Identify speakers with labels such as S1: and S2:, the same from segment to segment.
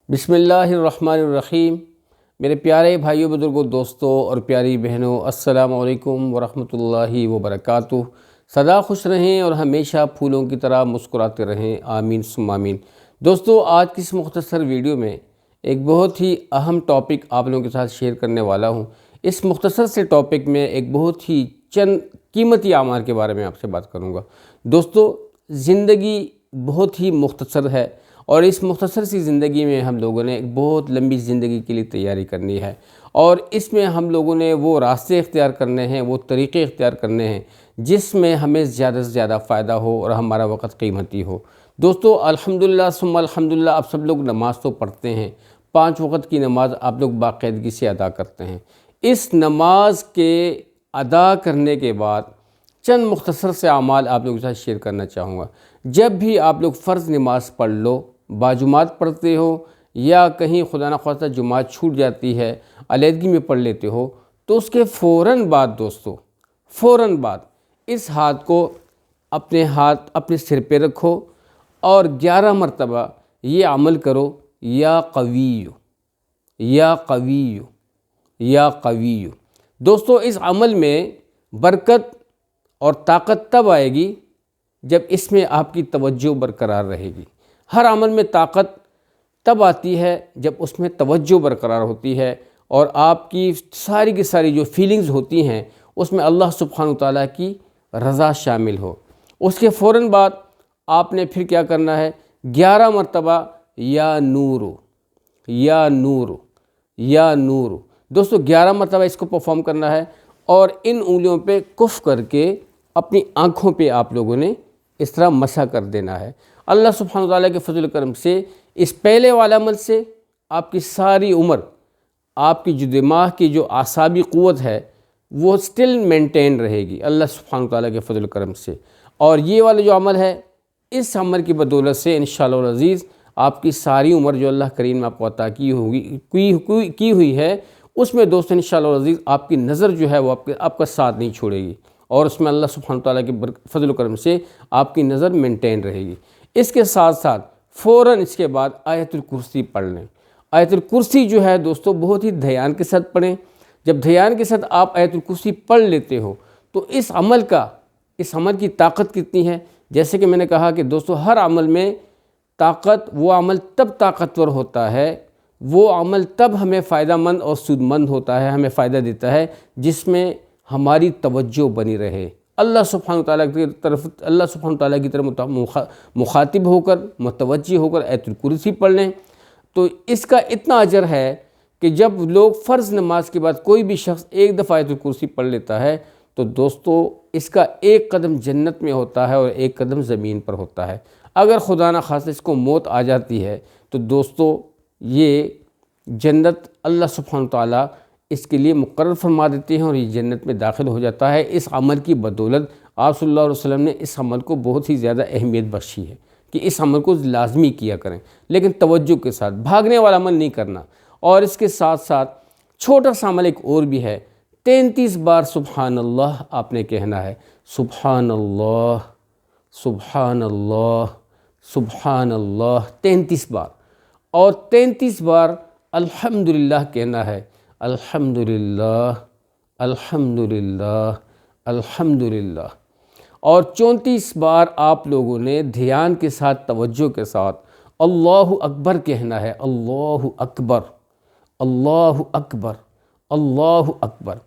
S1: بسم اللہ الرحمن الرحیم۔ میرے پیارے بھائیوں، بزرگوں، دوستوں اور پیاری بہنوں، السلام علیکم ورحمۃ اللہ وبرکاتہ۔ سدا خوش رہیں اور ہمیشہ پھولوں کی طرح مسکراتے رہیں، آمین ثم آمین۔ دوستو، آج کی اس مختصر ویڈیو میں ایک بہت ہی اہم ٹاپک آپ لوگوں کے ساتھ شیئر کرنے والا ہوں۔ اس مختصر سے ٹاپک میں ایک بہت ہی چند قیمتی اعمال کے بارے میں آپ سے بات کروں گا۔ دوستو، زندگی بہت ہی مختصر ہے اور اس مختصر سی زندگی میں ہم لوگوں نے ایک بہت لمبی زندگی کے لیے تیاری کرنی ہے، اور اس میں ہم لوگوں نے وہ راستے اختیار کرنے ہیں، وہ طریقے اختیار کرنے ہیں جس میں ہمیں زیادہ سے زیادہ فائدہ ہو اور ہمارا وقت قیمتی ہو۔ دوستو، الحمدللہ ثم الحمدللہ، آپ سب لوگ نماز تو پڑھتے ہیں، 5 وقت کی نماز آپ لوگ باقاعدگی سے ادا کرتے ہیں۔ اس نماز کے ادا کرنے کے بعد چند مختصر سے اعمال آپ لوگوں کے ساتھ شیئر کرنا چاہوں گا۔ جب بھی آپ لوگ فرض نماز پڑھ لو، باجماعت پڑھتے ہو یا کہیں خدا نخواستہ جماعت چھوٹ جاتی ہے، علیحدگی میں پڑھ لیتے ہو، تو اس کے فوراً بعد دوستو، فوراً بعد اس ہاتھ کو اپنے سر پہ رکھو اور 11 مرتبہ یہ عمل کرو، یا قویو یا قویو یا قویو۔ دوستو، اس عمل میں برکت اور طاقت تب آئے گی جب اس میں آپ کی توجہ برقرار رہے گی۔ ہر عمل میں طاقت تب آتی ہے جب اس میں توجہ برقرار ہوتی ہے اور آپ کی ساری جو فیلنگز ہوتی ہیں اس میں اللہ سبحانہ وتعالیٰ کی رضا شامل ہو۔ اس کے فوراً بعد آپ نے پھر کیا کرنا ہے؟ 11 مرتبہ یا نورو یا نورو یا نورو۔ دوستو، 11 مرتبہ اس کو پرفارم کرنا ہے اور ان انگلیوں پہ کف کر کے اپنی آنکھوں پہ آپ لوگوں نے اس طرح مسح کر دینا ہے۔ اللہ سبحانہ وتعالیٰ کے فضل و کرم سے اس پہلے والا عمل سے آپ کی ساری عمر آپ کی جو دماغ کی جو اعصابی قوت ہے وہ سٹل مینٹین رہے گی اللہ سبحانہ وتعالیٰ کے فضل و کرم سے۔ اور یہ والا جو عمل ہے، اس عمل کی بدولت سے انشاءاللہ العزیز آپ کی ساری عمر جو اللہ کریم نے آپ کو عطا کی ہوئی ہے، اس میں دوستو انشاءاللہ العزیز آپ کی نظر جو ہے وہ آپ کا ساتھ نہیں چھوڑے گی، اور اس میں اللہ سبحانہ وتعالیٰ کے فضل و کرم سے آپ کی نظر مینٹین رہے گی۔ اس کے ساتھ ساتھ فوراً اس کے بعد آیت الکرسی پڑھ لیں۔ آیت الکرسی جو ہے دوستو بہت ہی دھیان کے ساتھ پڑھیں۔ جب دھیان کے ساتھ آپ آیت الکرسی پڑھ لیتے ہو تو اس عمل کی طاقت کتنی ہے؟ جیسے کہ میں نے کہا کہ دوستو، ہر عمل میں طاقت، وہ عمل تب طاقتور ہوتا ہے، وہ عمل تب ہمیں فائدہ مند اور سود مند ہوتا ہے، ہمیں فائدہ دیتا ہے جس میں ہماری توجہ بنی رہے۔ اللہ سبحانہ وتعالیٰ کی طرف مخاطب ہو کر، متوجہ ہو کر آیت الکرسی پڑھ لیں تو اس کا اتنا اجر ہے کہ جب لوگ فرض نماز کے بعد کوئی بھی شخص ایک دفعہ آیت الکرسی پڑھ لیتا ہے تو دوستو اس کا ایک قدم جنت میں ہوتا ہے اور ایک قدم زمین پر ہوتا ہے۔ اگر خدا نخواستہ اس کو موت آ جاتی ہے تو دوستو یہ جنت اللہ سبحانہ وتعالیٰ اس کے لیے مقرر فرما دیتے ہیں اور یہ جنت میں داخل ہو جاتا ہے۔ اس عمل کی بدولت آپ صلی اللہ علیہ وسلم نے اس عمل کو بہت ہی زیادہ اہمیت بخشی ہے کہ اس عمل کو لازمی کیا کریں، لیکن توجہ کے ساتھ، بھاگنے والا عمل نہیں کرنا۔ اور اس کے ساتھ ساتھ چھوٹا سا عمل ایک اور بھی ہے، 33 بار سبحان اللہ آپ نے کہنا ہے۔ سبحان اللہ، سبحان اللہ، سبحان اللہ، 33 بار۔ اور 33 بار الحمدللہ کہنا ہے۔ الحمدللہ، الحمدللہ، الحمدللہ۔ اور 34 بار آپ لوگوں نے دھیان کے ساتھ، توجہ کے ساتھ اللہ اکبر کہنا ہے۔ اللہ اکبر، اللہ اکبر، اللہ اکبر۔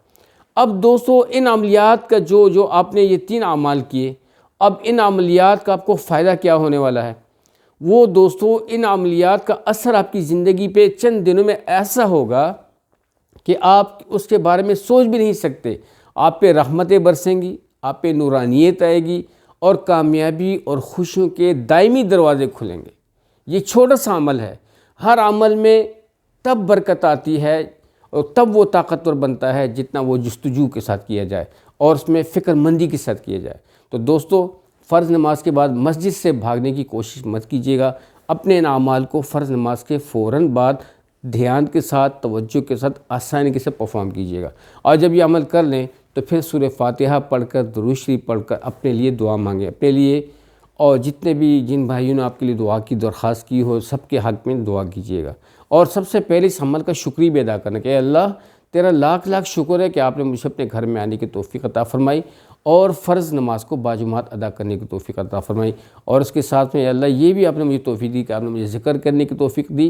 S1: اب دوستو، ان عملیات کا جو آپ نے یہ 3 اعمال کیے، اب ان عملیات کا آپ کو فائدہ کیا ہونے والا ہے؟ وہ دوستو، ان عملیات کا اثر آپ کی زندگی پہ چند دنوں میں ایسا ہوگا کہ آپ اس کے بارے میں سوچ بھی نہیں سکتے۔ آپ پہ رحمتیں برسیں گی، آپ پہ نورانیت آئے گی اور کامیابی اور خوشیوں کے دائمی دروازے کھلیں گے۔ یہ چھوٹا سا عمل ہے، ہر عمل میں تب برکت آتی ہے اور تب وہ طاقتور بنتا ہے جتنا وہ جستجو کے ساتھ کیا جائے اور اس میں فکر مندی کے ساتھ کیا جائے۔ تو دوستو، فرض نماز کے بعد مسجد سے بھاگنے کی کوشش مت کیجیے گا۔ اپنے ان اعمال کو فرض نماز کے فوراً بعد دھیان کے ساتھ، توجہ کے ساتھ، آسانی کے ساتھ پرفارم کیجیے گا۔ اور جب یہ عمل کر لیں تو پھر سورہ فاتحہ پڑھ کر، درود شریف پڑھ کر اپنے لیے دعا مانگیں، اپنے لیے اور جتنے بھی جن بھائیوں نے آپ کے لیے دعا کی درخواست کی ہو سب کے حق میں دعا کیجیے گا۔ اور سب سے پہلے اس عمل کا شکریہ بھی ادا کرنا کہ اے اللہ تیرا لاکھ لاکھ شکر ہے کہ آپ نے مجھے اپنے گھر میں آنے کی توفیق عطا فرمائی اور فرض نماز کو باجماعت ادا کرنے کی توفیق عطا فرمائی، اور اس کے ساتھ میں اے اللہ یہ بھی آپ نے مجھے توفیق دی کہ آپ نے مجھے ذکر کرنے کی توفیق دی،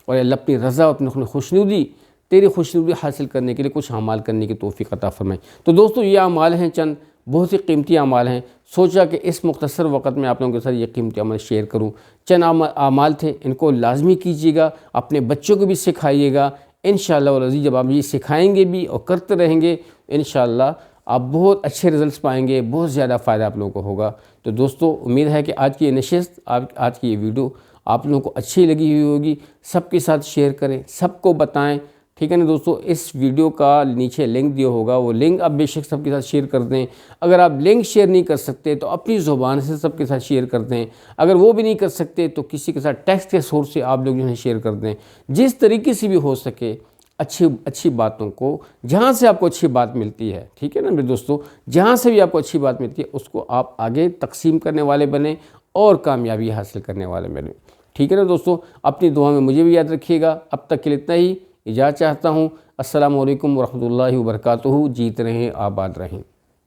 S1: اور اے اللہ اپنی رضا اور اپنی خوشنودی تیری خوشنودی حاصل کرنے کے لیے کچھ اعمال کرنے کی توفیق عطا فرمائی۔ تو دوستو یہ اعمال ہیں، چند بہت ہی قیمتی اعمال ہیں، سوچا کہ اس مختصر وقت میں آپ لوگوں کے ساتھ یہ قیمتی عمل شیئر کروں۔ چند اعمال تھے، ان کو لازمی کیجیے گا، اپنے بچوں کو بھی سکھائیے گا۔ انشاءاللہ والعزیز جب آپ یہ سکھائیں گے بھی اور کرتے رہیں گے انشاءاللہ آپ بہت اچھے رزلٹس پائیں گے، بہت زیادہ فائدہ آپ لوگوں کو ہوگا۔ تو دوستو امید ہے کہ آج کی یہ نشست، آج کی یہ ویڈیو آپ لوگوں کو اچھی لگی ہوئی ہوگی۔ سب کے ساتھ شیئر کریں، سب کو بتائیں، ٹھیک ہے نا دوستو۔ اس ویڈیو کا نیچے لنک دیا ہوگا، وہ لنک آپ بے شک سب کے ساتھ شیئر کر دیں۔ اگر آپ لنک شیئر نہیں کر سکتے تو اپنی زبان سے سب کے ساتھ شیئر کر دیں۔ اگر وہ بھی نہیں کر سکتے تو کسی کے ساتھ ٹیکسٹ کے سورس سے آپ لوگ جو ہے شیئر کر دیں۔ جس طریقے سے بھی ہو سکے اچھی باتوں کو، جہاں سے آپ کو اچھی بات ملتی ہے، ٹھیک ہے نا میرے دوستو، جہاں سے بھی آپ کو اچھی بات ملتی ہے اس کو آپ آگے تقسیم کرنے والے بنیں اور کامیابی حاصل کرنے والے بنیں، ٹھیک ہے نا دوستو۔ اپنی دعا میں مجھے بھی یاد رکھیے گا۔ اب تک کے لیے اتنا ہی، اجازت چاہتا ہوں۔ السلام علیکم ورحمۃ اللہ وبرکاتہ۔ جیت رہیں، آباد رہیں۔